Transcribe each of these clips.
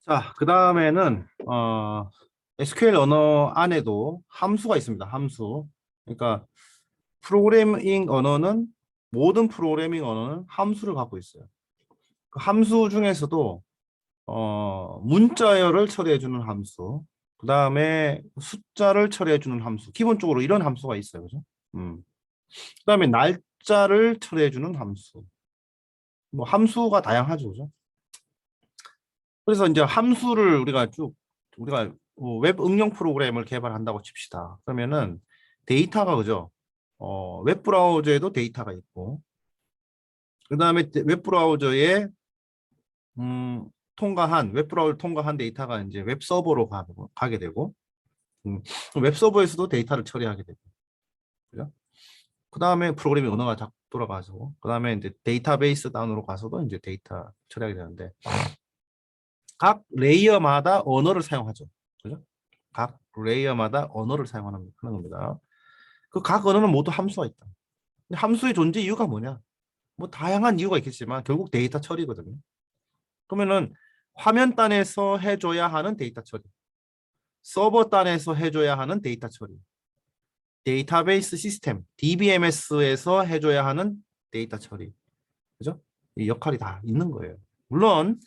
자, 그 다음에는 SQL 언어 안에도 함수가 있습니다. 함수. 그러니까 프로그래밍 언어는 모든 프로그래밍 언어는 함수를 갖고 있어요. 그 함수 중에서도 문자열을 처리해주는 함수, 그 다음에 숫자를 처리해주는 함수. 기본적으로 이런 함수가 있어요, 그죠? 그 다음에 날짜를 처리해주는 함수. 뭐 함수가 다양하죠, 그죠? 그래서 이제 함수를 우리가 웹 응용 프로그램을 개발한다고 칩시다. 그러면은 데이터가 그죠? 웹 브라우저에도 데이터가 있고, 그 다음에 웹 브라우저에 웹 브라우저 통과한 데이터가 이제 웹 서버로 가게 되고, 웹 서버에서도 데이터를 처리하게 되고, 그죠? 그 다음에 프로그래밍 언어가 돌아가서, 그 다음에 이제 데이터베이스 다운으로 가서도 이제 데이터 처리하게 되는데, 각 레이어마다 언어를 사용하죠. 그죠? 각 레이어마다 언어를 사용하는 겁니다. 그 각 언어는 모두 함수가 있다. 근데 함수의 존재 이유가 뭐냐? 뭐 다양한 이유가 있겠지만 결국 데이터 처리거든요. 그러면은 화면 단에서 해줘야 하는 데이터 처리, 서버 단에서 해줘야 하는 데이터 처리, 데이터베이스 시스템 DBMS에서 해줘야 하는 데이터 처리, 그죠? 이 역할이 다 있는 거예요. 물론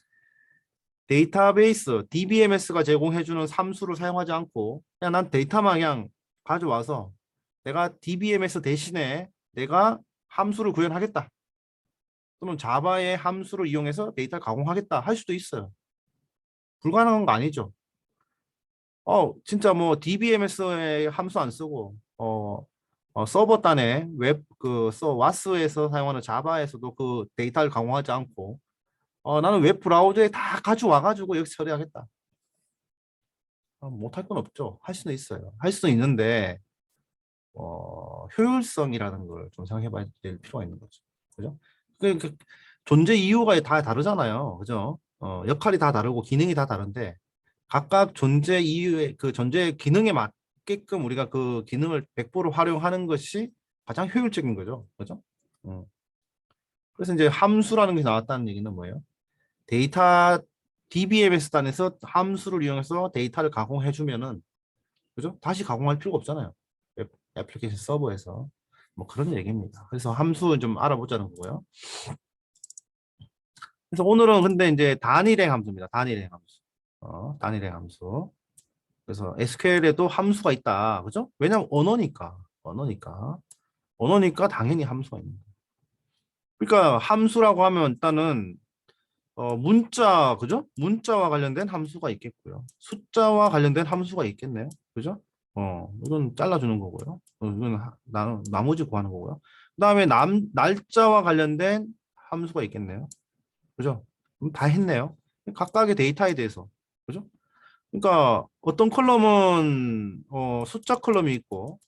데이터베이스 DBMS가 제공해주는 함수를 사용하지 않고 그냥 난 데이터만 그냥 가져와서 내가 DBMS 대신에 내가 함수를 구현하겠다. 또는 자바의 함수를 이용해서 데이터를 가공하겠다 할 수도 있어요. 불가능한 거 아니죠. 진짜 뭐 DBMS의 함수 안 쓰고 서버 단에 와스에서 사용하는 자바에서도 그 데이터를 가공하지 않고 나는 웹 브라우저에 다 가져와가지고 여기 처리하겠다. 못할 건 없죠. 할 수는 있어요. 할 수는 있는데 효율성이라는 걸 좀 생각해 봐야 될 필요가 있는 거죠. 그죠? 그 존재 이유가 다 다르잖아요. 그죠? 역할이 다 다르고 기능이 다 다른데 각각 존재 이유의 그 존재 기능에 맞게끔 우리가 그 기능을 100% 활용하는 것이 가장 효율적인 거죠. 그죠? 음. 그래서 이제 함수라는 게 나왔다는 얘기는 뭐예요? 데이터 DBMS 단에서 함수를 이용해서 데이터를 가공해 주면은 그죠? 다시 가공할 필요가 없잖아요. 애플리케이션 서버에서 뭐 그런 얘기입니다. 그래서 함수 좀 알아보자는 거고요. 그래서 오늘은 근데 이제 단일행 함수입니다. 단일행 함수. 단일행 함수. 그래서 SQL에도 함수가 있다. 그죠? 왜냐면 언어니까 당연히 함수가 있는 거예요. 그러니까 함수라고 하면 일단은 문자, 그죠? 문자와 관련된 함수가 있겠고요. 숫자와 관련된 함수가 있겠네요. 그죠? 이건 잘라주는 거고요. 이건 나머지 구하는 거고요. 그다음에 날짜와 관련된 함수가 있겠네요. 그죠? 다 했네요. 각각의 데이터에 대해서. 그죠? 그러니까 어떤 컬럼은 숫자 컬럼이 있고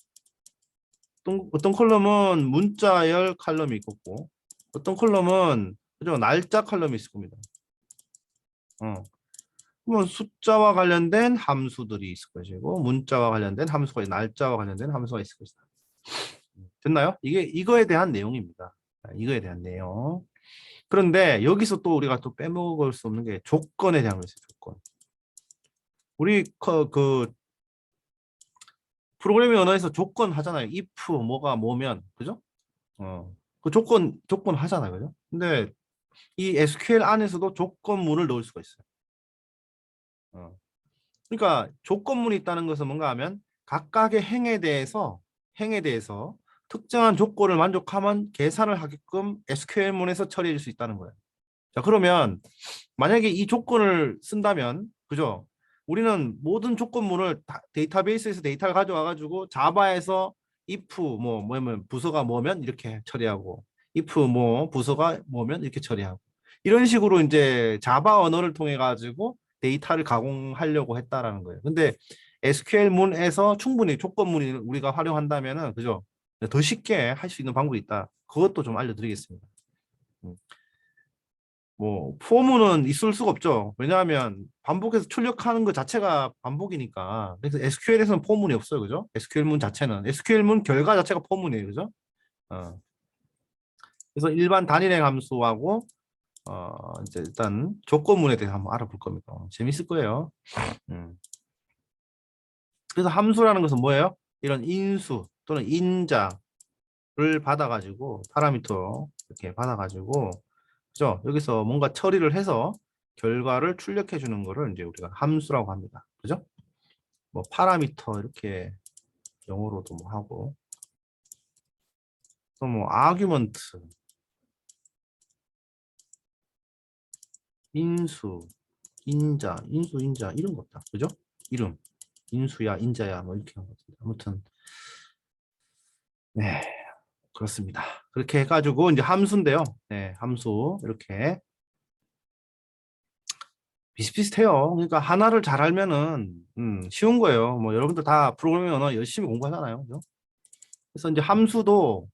어떤 컬럼은 문자열 컬럼이 있고 어떤 컬럼은 그죠? 날짜 컬럼이 있을 겁니다. 그러면 숫자와 관련된 함수들이 있을 것이고 문자와 관련된 함수가 날짜와 관련된 함수가 있을 것이다. 됐나요? 이거에 대한 내용입니다. 이거에 대한 내용. 그런데 여기서 또 우리가 또 빼먹을 수 없는 게 조건에 대한 것이죠. 조건. 우리 프로그래밍 언어에서 조건 하잖아요. if 뭐가 뭐면 그죠? 그 조건 하잖아요. 그죠? 근데 이 SQL 안에서도 조건문을 넣을 수가 있어요. 어. 그러니까 조건문이 있다는 것은 뭔가 하면 각각의 행에 대해서 특정한 조건을 만족하면 계산을 하게끔 SQL문에서 처리해 줄 수 있다는 거예요. 자, 그러면 만약에 이 조건을 쓴다면 그죠? 우리는 모든 조건문을 데이터베이스에서 데이터를 가져와 가지고 자바에서 if 뭐면 부서가 뭐면 이렇게 처리하고 if 뭐 부서가 뭐면 이렇게 처리하고 이런 식으로 이제 자바 언어를 통해 가지고 데이터를 가공하려고 했다라는 거예요. 근데 SQL문에서 충분히 조건문을 우리가 활용한다면은 그죠? 더 쉽게 할 수 있는 방법이 있다. 그것도 좀 알려드리겠습니다. 음. 뭐 포문은 있을 수가 없죠. 왜냐하면 반복해서 출력하는 것 자체가 반복이니까. 그래서 SQL에서는 포문이 없어요, 그죠? SQL문 자체는 SQL문 결과 자체가 포문이에요, 그죠? 그래서 일반 단일행 함수하고 이제 일단 조건문에 대해서 한번 알아볼 겁니다. 재밌을 거예요. 그래서 함수라는 것은 뭐예요? 이런 인수 또는 인자를 받아가지고 파라미터 이렇게 받아가지고 그죠? 여기서 뭔가 처리를 해서 결과를 출력해 주는 거를 이제 우리가 함수라고 합니다. 그죠? 뭐 파라미터 이렇게 영어로도 뭐 하고 또 뭐 아규먼트, 인수, 인자, 인수, 인자 이런 것다. 그죠? 이름, 인수야, 인자야 뭐 이렇게 하는 것 같은데 아무튼 네 그렇습니다. 그렇게 해가지고 이제 함수인데요. 네 함수 이렇게 비슷비슷해요. 그러니까 하나를 잘 알면은 쉬운 거예요. 뭐 여러분들 다 프로그래밍 언어 열심히 공부하잖아요. 그죠? 그래서 이제 함수도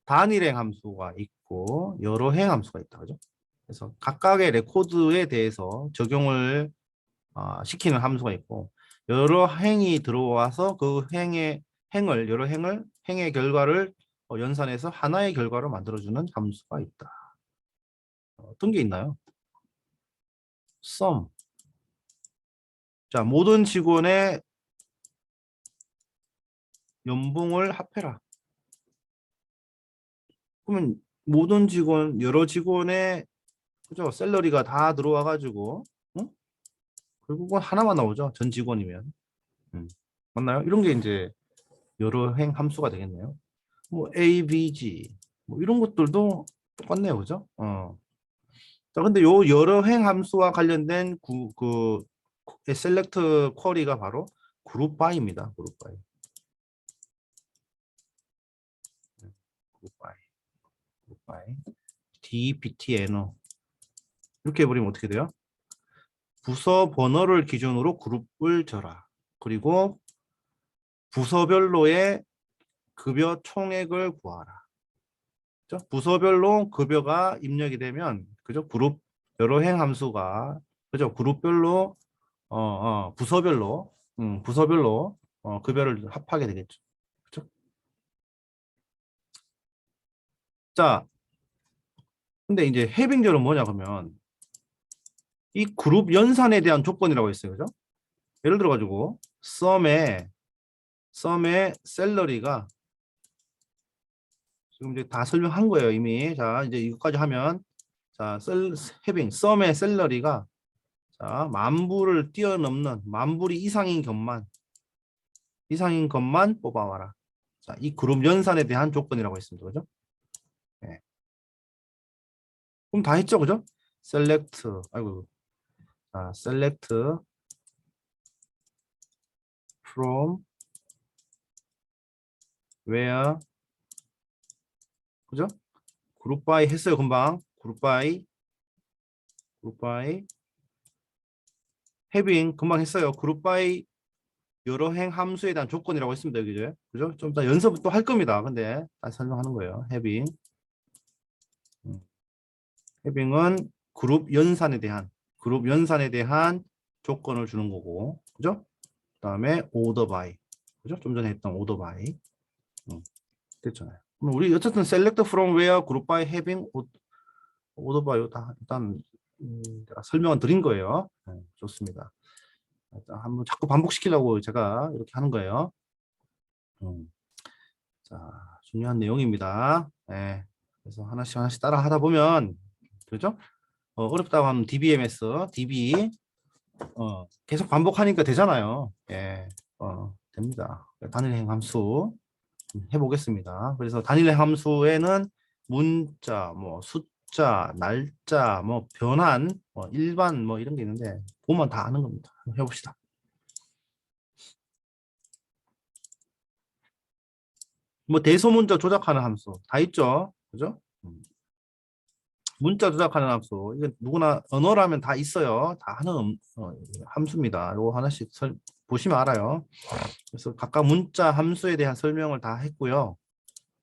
단일행 함수가 있고 여러 행 함수가 있다. 그죠? 그래서 각각의 레코드에 대해서 적용을 시키는 함수가 있고 여러 행이 들어와서 그 행의 결과를 연산해서 하나의 결과로 만들어주는 함수가 있다. 어떤 게 있나요? sum. 자, 모든 직원의 연봉을 합해라. 그러면 모든 직원, 여러 직원의 그죠? 샐러리가 다 들어와 가지고 결국은 하나만 나오죠. 전 직원이면. 맞나요? 이런 게 이제 여러 행 함수가 되겠네요. 뭐 ABG 뭐 이런 것들도 똑같네요. 그죠? 자, 근데 요 여러 행 함수와 관련된 셀렉트 쿼리가 바로 그룹 바이입니다. 그룹 바이. 그룹 바이. 그룹 바이. DBTNO 이렇게 해버리면 어떻게 돼요? 부서 번호를 기준으로 그룹을 져라. 그리고 부서별로의 급여 총액을 구하라. 그죠? 부서별로 급여가 입력이 되면 그죠? 그룹 여러 행 함수가 그죠? 그룹별로 부서별로 급여를 합하게 되겠죠. 그죠? 자, 근데 이제 해빙절은 뭐냐 그러면 이 그룹 연산에 대한 조건이라고 했어요. 그죠? 예를 들어 가지고 썸의 샐러리가 지금 이제 다 설명한 거예요, 이미. 자, 이제 이것까지 하면 자, 썸의 샐러리가 자, 만 불을 뛰어넘는 만 불이 이상인 것만 뽑아와라. 자, 이 그룹 연산에 대한 조건이라고 했습니다. 그죠? 네. 그럼 다 했죠, 그죠? 아이고, select from where, 그죠? 그룹 바이 했어요, 금방. 그룹 바이, having 금방 했어요. 그룹 바이 여러 행 함수에 대한 조건이라고 했습니다, 여기 이제. 그죠? 좀 더 연습을 또 할 겁니다. 근데 다시 설명하는 거예요. 음, having은 그룹 연산에 대한 조건을 주는 거고, 그죠? 그다음에 order by, 그죠? 좀 전에 했던 order by. 됐잖아요. 그럼 우리 어쨌든 select from where group by having order by 다 일단 제가 설명은 드린 거예요. 좋습니다. 일단 한번 자꾸 반복시키려고 제가 이렇게 하는 거예요. 자, 중요한 내용입니다. 네. 그래서 하나씩 따라 하다 보면 그죠? 어렵다고 하면 DBMS, DB 계속 반복하니까 되잖아요. 예, 됩니다. 단일행 함수 해보겠습니다. 그래서 단일행 함수에는 문자, 뭐 숫자, 날짜, 뭐 변환, 뭐 일반 뭐 이런 게 있는데 보면 다 아는 겁니다. 한번 해봅시다. 뭐 대소문자 조작하는 함수 다 있죠, 그죠? 문자 조작하는 함수 이건 누구나 언어라면 다 있어요. 다 하는 함수입니다. 이거 하나씩 보시면 알아요. 그래서 각각 문자 함수에 대한 설명을 다 했고요.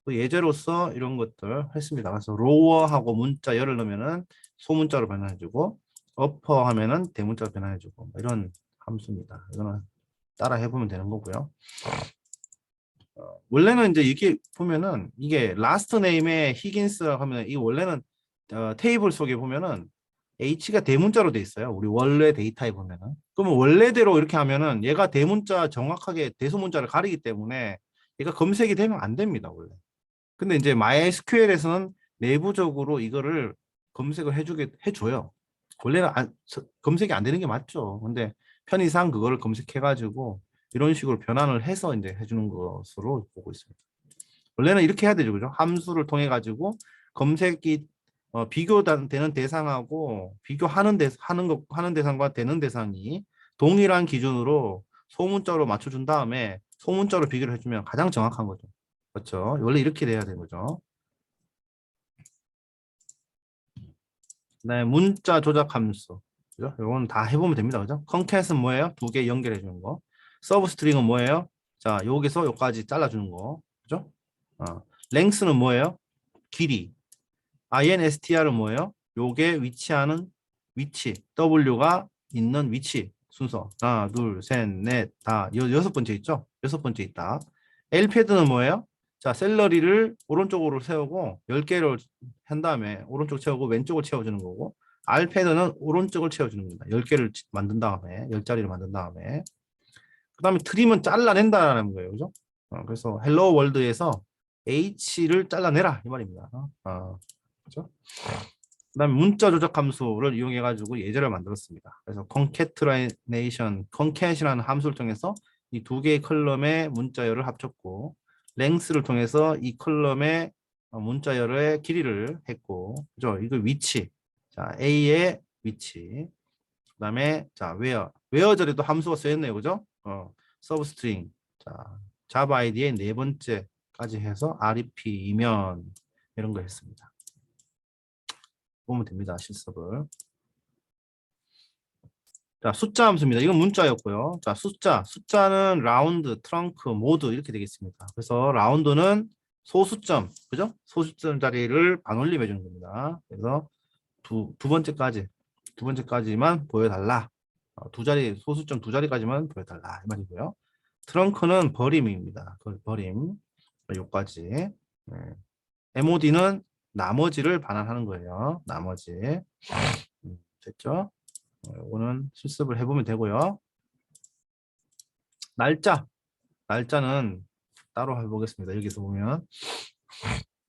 그 예제로서 이런 것들 했습니다. 그래서 로어하고 문자 열을 넣으면은 소문자로 변환해주고 어퍼 하면은 대문자로 변환해주고 뭐 이런 함수입니다. 이거는 따라 해보면 되는 거고요. 원래는 이제 이게 보면은 이게 라스트 네임에 히긴스라고 하면 이 원래는 테이블 속에 보면은 H가 대문자로 돼 있어요. 우리 원래 데이터에 보면은. 그러면 원래대로 이렇게 하면은 얘가 대문자 정확하게 대소문자를 가리기 때문에 얘가 검색이 되면 안 됩니다, 원래. 근데 이제 MySQL에서는 내부적으로 이거를 검색을 해줘요. 원래는 검색이 안 되는 게 맞죠. 근데 편의상 그거를 검색해가지고 이런 식으로 변환을 해서 이제 해주는 것으로 보고 있습니다. 원래는 이렇게 해야 되죠, 그죠? 함수를 통해 가지고 검색이 비교되는 대상하고 비교하는 하는 대상과 되는 대상이 동일한 기준으로 소문자로 맞춰준 다음에 소문자로 비교를 해주면 가장 정확한 거죠. 그렇죠? 원래 이렇게 돼야 되는 거죠. 네, 문자 조작 함수. 그죠? 이건 다 해보면 됩니다. 그죠? 컨캣은 뭐예요? 두 개 연결해 주는 거. 서브 스트링은 뭐예요? 자, 여기서 여기까지 잘라주는 거. 그죠? 랭스는 뭐예요? 길이. INSTR은 뭐예요? 요게 위치하는 위치. W가 있는 위치 순서. 하나, 둘, 셋, 넷, 다. 여섯 번째 있죠? 여섯 번째 있다. L패드는 뭐예요? 자, 샐러리를 오른쪽으로 세우고 10개를 한 다음에 오른쪽 채우고 왼쪽을 채워주는 거고 R패드는 오른쪽을 채워주는 겁니다. 10개를 만든 다음에 10자리를 만든 다음에 그 다음에 트림은 잘라낸다라는 거예요. 그죠? 그래서 헬로 월드에서 H를 잘라내라 이 말입니다. 그죠? 그다음에 문자 조작 함수를 이용해 가지고 예제를 만들었습니다. 그래서 concatenation, concat이라는 함수를 통해서 이 두 개의 컬럼의 문자열을 합쳤고 length를 통해서 이 컬럼의 문자열의 길이를 했고, 그죠? 이거 위치, 자 A의 위치, 그다음에 자 where 절에도 함수가 쓰였네요, 그죠? substring, 자 자바 아이디의 네 번째까지 해서 REP이면 이런 거 했습니다. 보면 됩니다. 실습을. 자, 숫자 함수입니다. 이건 문자였고요. 자, 숫자는 라운드, 트렁크, 모드 이렇게 되겠습니다. 그래서 라운드는 소수점, 그죠? 소수점 자리를 반올림 해주는 겁니다. 그래서 두 번째까지만 보여달라. 두 자리, 소수점 두 자리까지만 보여달라. 이 말이고요. 트렁크는 버림입니다. 버림. 요까지. 네. MOD는 나머지를 반환하는 거예요. 나머지. 됐죠? 이거는 실습을 해보면 되고요. 날짜는 따로 해보겠습니다. 여기서 보면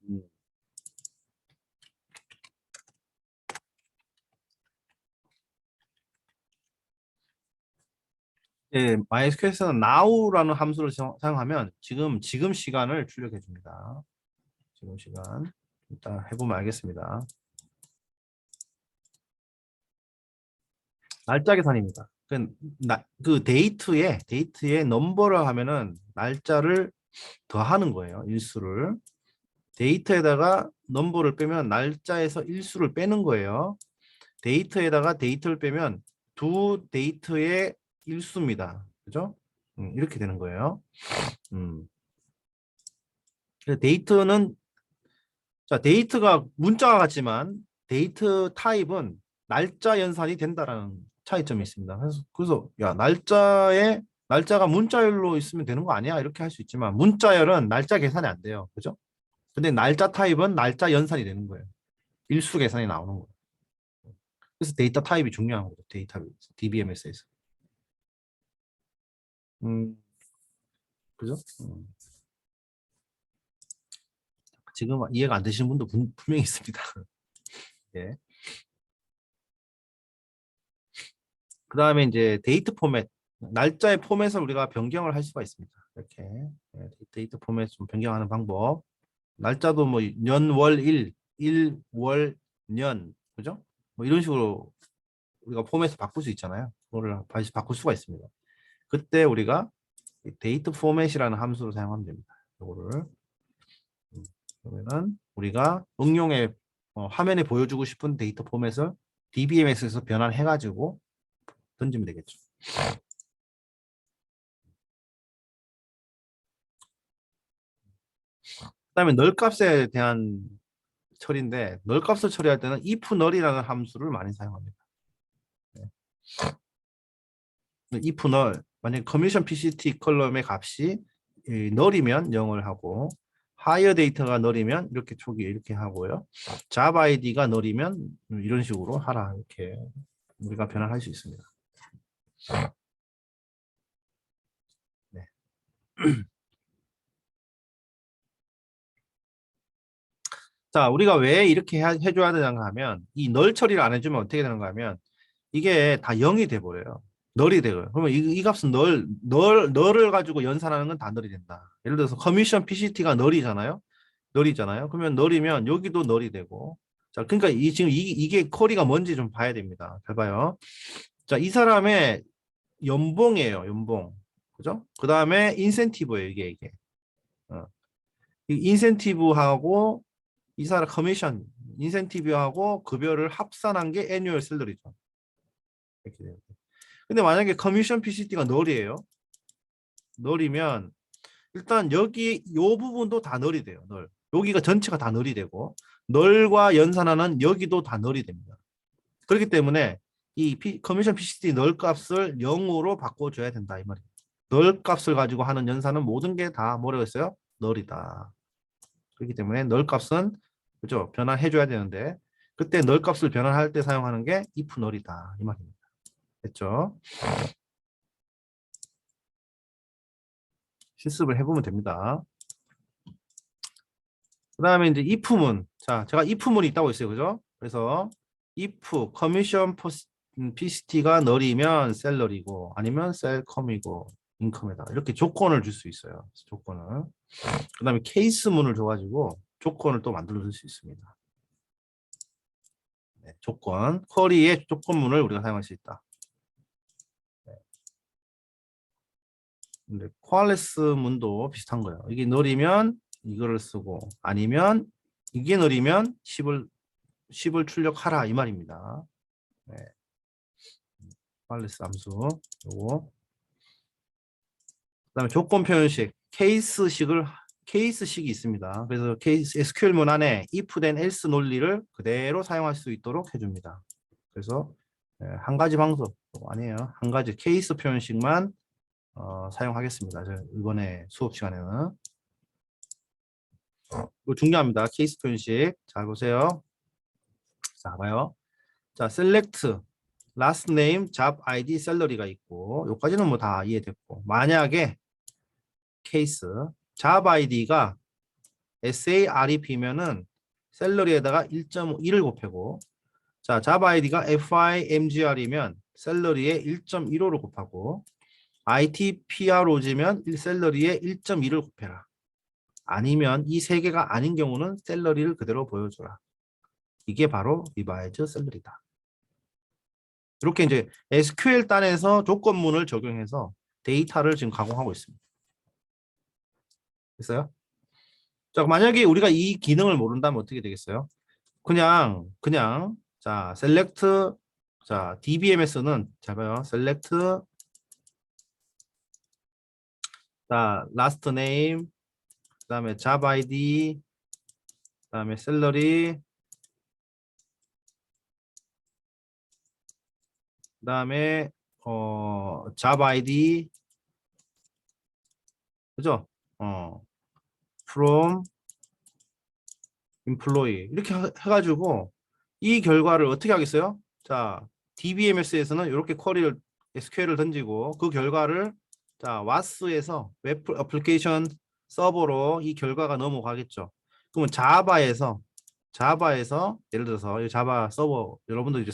음, MySQL에서는 now라는 함수를 사용하면 지금 시간을 출력해 줍니다. 지금 시간 일단 해보면 알겠습니다. 날짜 계산입니다. 그 데이트에 넘버를 하면은 날짜를 더하는 거예요. 일수를. 데이터에다가 넘버를 빼면 날짜에서 일수를 빼는 거예요. 데이터에다가 데이터를 빼면 두 데이터의 일수입니다. 그죠? 이렇게 되는 거예요. 음. 데이터는 자 데이터가 문자와 같지만 데이터 타입은 날짜 연산이 된다라는 차이점이 있습니다. 그래서 야 날짜가 문자열로 있으면 되는 거 아니야? 이렇게 할 수 있지만 문자열은 날짜 계산이 안 돼요. 그죠? 근데 날짜 타입은 날짜 연산이 되는 거예요. 일수 계산이 나오는 거예요. 그래서 데이터 타입이 중요한 거죠. DBMS에서. 음, 그죠? 지금 이해가 안 되시는 분도 분명히 있습니다. 예. 그 다음에 이제 데이트 포맷, 날짜의 포맷을 우리가 변경을 할 수가 있습니다. 이렇게 데이트 포맷 좀 변경하는 방법. 날짜도 뭐 년, 월, 일, 월, 년, 그죠? 뭐 이런 식으로 우리가 포맷을 바꿀 수 있잖아요. 그거를 다시 바꿀 수가 있습니다. 그때 우리가 데이트 포맷이라는 함수를 사용하면 됩니다. 이거를 그러면은 우리가 응용에 화면에 보여주고 싶은 데이터 포맷을 DBMS에서 변환해가지고 던지면 되겠죠. 그다음에 널 값에 대한 처리인데 널 값을 처리할 때는 if null이라는 함수를 많이 사용합니다. 네. if null 만약 커미션 PCT 컬럼의 값이 null이면 0을 하고 higher 데이터가 느리면 이렇게 초기 이렇게 하고요. 잡 아이디가 느리면 이런 식으로 하라 이렇게 우리가 변환할 수 있습니다. 네. 자, 우리가 왜 이렇게 해줘야 되는가 하면 이 널 처리를 안 해주면 어떻게 되는가 하면 이게 다 0이 돼버려요. 널이 돼요. 그러면 이 값은 널을 가지고 연산하는 건 다 널이 된다. 예를 들어서 커미션 PCT가 널이잖아요. 널이잖아요. 그러면 널이면 여기도 널이 되고. 자, 그러니까 지금 이게 쿼리가 뭔지 좀 봐야 됩니다. 잘 봐요. 자, 이 사람의 연봉이에요. 연봉. 그죠? 그 다음에 인센티브예요. 이게. 이 인센티브하고 이 사람 커미션, 인센티브하고 급여를 합산한 게 애뉴얼 셀러리죠. 이렇게 돼요. 근데 만약에 커미션 PCT가 널이에요. 널이면 일단 여기 요 부분도 다 널이 돼요. 널. 여기가 전체가 다 널이 되고 널과 연산하는 여기도 다 널이 됩니다. 그렇기 때문에 이 커미션 PCT 널 값을 0으로 바꿔줘야 된다 이 말이에요. 널 값을 가지고 하는 연산은 모든 게 다 뭐라고 했어요? 널이다. 그렇기 때문에 널 값은 그죠? 변환해줘야 되는데 그때 널 값을 변환할 때 사용하는 게 if 널이다 이 말입니다. 됐죠? 실습을 해보면 됩니다. 그 다음에 이제 if문. 자, 제가 if문이 있다고 했어요. 그죠? 그래서 if 커미션 PCT가 널이면 셀러리고 아니면 셀컴이고 인컴에다 이렇게 조건을 줄 수 있어요. 조건을. 그 다음에 케이스문을 줘가지고 조건을 또 만들어 줄 수 있습니다. 네, 조건. 쿼리의 조건문을 우리가 사용할 수 있다. 근데 코알레스 문도 비슷한 거예요. 이게 느리면 이거를 쓰고 아니면 이게 느리면 10을 출력하라 이 말입니다. 네. 코알레스 함수 요거. 그다음에 조건 표현식 케이스식이 있습니다. 그래서 케이스 SQL문 안에 if then else 논리를 그대로 사용할 수 있도록 해줍니다. 그래서 한 가지 방법 아니에요. 한 가지 케이스 표현식만 사용하겠습니다. 이번에 수업 시간에는. 이거 중요합니다. 케이스 표현식. 잘 보세요. 자, 봐요. 자, select, last name, job ID, salary가 있고, 여기까지는 뭐 다 이해됐고, 만약에 케이스, job ID가 SAREP면은 salary에다가 1.1을 곱하고, 자, job ID가 FIMGR이면 salary에 1.15를 곱하고, ITPROG면 salary에 1.2를 곱해라. 아니면 이 세 개가 아닌 경우는 셀러리를 그대로 보여줘라. 이게 바로 리바이즈 셀러리다. 이렇게 이제 SQL 단에서 조건문을 적용해서 데이터를 지금 가공하고 있습니다. 됐어요? 자, 만약에 우리가 이 기능을 모른다면 어떻게 되겠어요? 그냥 자, select 자, DBMS는 잘 봐요. select 자, last name 그다음에 job ID 그다음에 salary 그다음에 job ID 그죠? from employee 이렇게 해가지고 이 결과를 어떻게 하겠어요? 자, DBMS에서는 이렇게 쿼리를 SQL을 던지고 그 결과를 자, WAS에서 웹 애플리케이션 서버로 이 결과가 넘어가겠죠. 그러면 자바에서 예를 들어서 이 자바 서버 여러분들 이제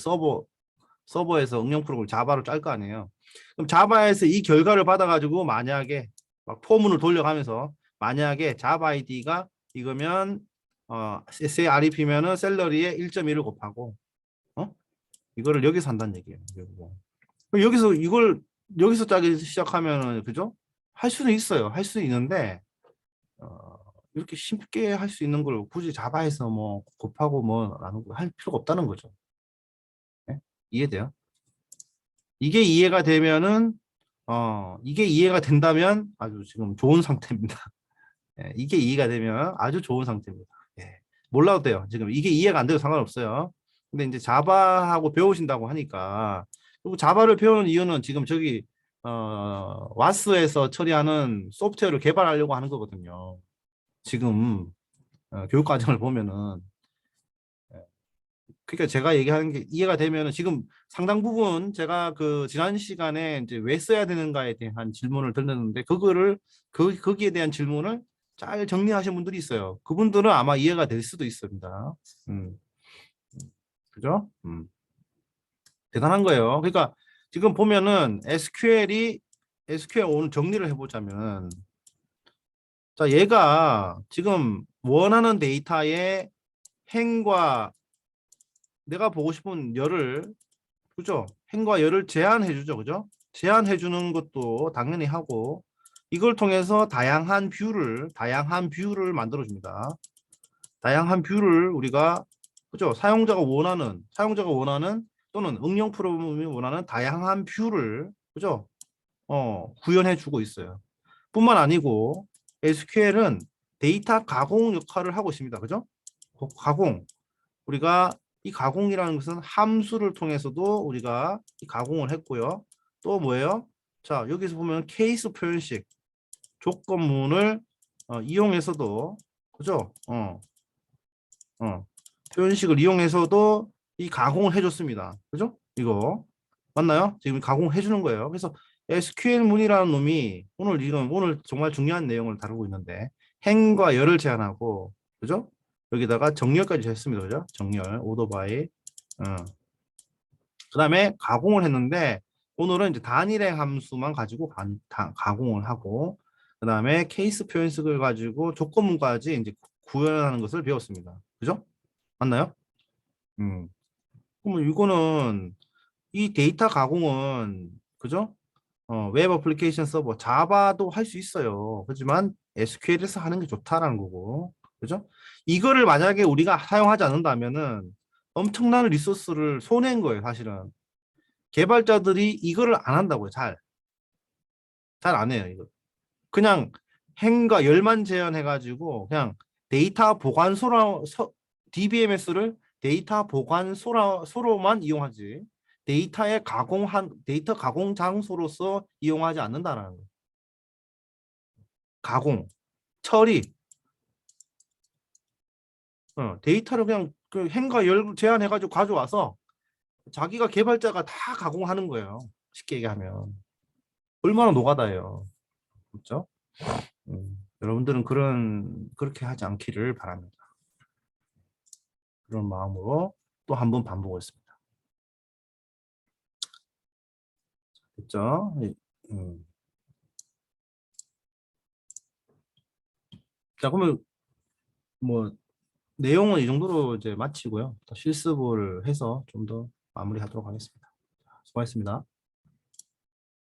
서버에서 응용 프로그램을 자바로 짤 거 아니에요. 그럼 자바에서 이 결과를 받아가지고 만약에 막 포문을 돌려가면서 만약에 자바 아이디가 이거면 SAREP면은 셀러리에 1.1을 곱하고 이거를 여기서 한다는 얘기예요. 그럼 여기서 이걸 여기서 짜기 시작하면은 그죠? 할 수는 있어요. 할 수 있는데 이렇게 쉽게 할 수 있는 걸 굳이 자바에서 뭐 곱하고 뭐 나누고 할 필요가 없다는 거죠. 네? 이해돼요? 이게 이해가 되면은 이게 이해가 된다면 아주 지금 좋은 상태입니다. 예, 이게 이해가 되면 아주 좋은 상태입니다. 예, 몰라도 돼요. 지금 이게 이해가 안 돼도 상관없어요. 근데 이제 자바하고 배우신다고 하니까 그리고 자바를 배우는 이유는 지금 저기 와스에서 처리하는 소프트웨어를 개발하려고 하는 거거든요. 지금 교육 과정을 보면은 그러니까 제가 얘기하는 게 이해가 되면은 지금 상당 부분 제가 그 지난 시간에 이제 왜 써야 되는가에 대한 질문을 드렸는데 그거를 거기에 대한 질문을 잘 정리하신 분들이 있어요. 그분들은 아마 이해가 될 수도 있습니다. 음, 그죠? 대단한 거예요. 그러니까 지금 보면은 SQL 오늘 정리를 해보자면 자 얘가 지금 원하는 데이터의 행과 내가 보고 싶은 열을 그죠? 행과 열을 제한해 주죠. 그죠? 제한해 주는 것도 당연히 하고 이걸 통해서 다양한 뷰를 만들어 줍니다. 다양한 뷰를 우리가 그죠? 사용자가 원하는 또는 응용 프로그램이 원하는 다양한 뷰를 그죠? 구현해 주고 있어요. 뿐만 아니고 SQL은 데이터 가공 역할을 하고 있습니다. 그죠? 가공. 우리가 이 가공이라는 것은 함수를 통해서도 우리가 이 가공을 했고요. 또 뭐예요? 자, 여기서 보면 케이스 표현식 조건문을 이용해서도 그죠? 표현식을 이용해서도 이 가공을 해줬습니다. 그죠? 이거 맞나요? 지금 가공해 주는 거예요. 그래서 SQL문이라는 놈이 오늘 정말 중요한 내용을 다루고 있는데 행과 열을 제한하고 그죠? 여기다가 정렬까지 했습니다. 그죠? 정렬, 오더 바이. 그다음에 가공을 했는데 오늘은 이제 단일행 함수만 가지고 가공을 하고 그다음에 케이스 표현식을 가지고 조건문까지 이제 구현하는 것을 배웠습니다. 그죠? 맞나요? 음. 그러면 이거는 이 데이터 가공은 그죠? 웹 어플리케이션 서버 자바도 할 수 있어요. 하지만 SQL에서 하는 게 좋다라는 거고. 그죠? 이거를 만약에 우리가 사용하지 않는다면은 엄청난 리소스를 손해인 거예요, 사실은. 개발자들이 이거를 안 한다고요, 잘. 잘 안 해요, 이거. 그냥 행과 열만 제한해가지고 그냥 데이터 보관소라, DBMS를 데이터 보관소로만 이용하지. 데이터 가공 장소로서 이용하지 않는다라는 거예요. 가공, 처리, 데이터를 그냥 그 행과 열 제한해가지고 가져와서 자기가 개발자가 다 가공하는 거예요. 쉽게 얘기하면 얼마나 노가다예요. 그렇죠? 여러분들은 그렇게 하지 않기를 바랍니다. 그런 마음으로 또 한 번 반복했습니다. 됐죠? 음. 자, 그러면 뭐 내용은 이 정도로 이제 마치고요. 또 실습을 해서 좀 더 마무리하도록 하겠습니다. 수고하셨습니다.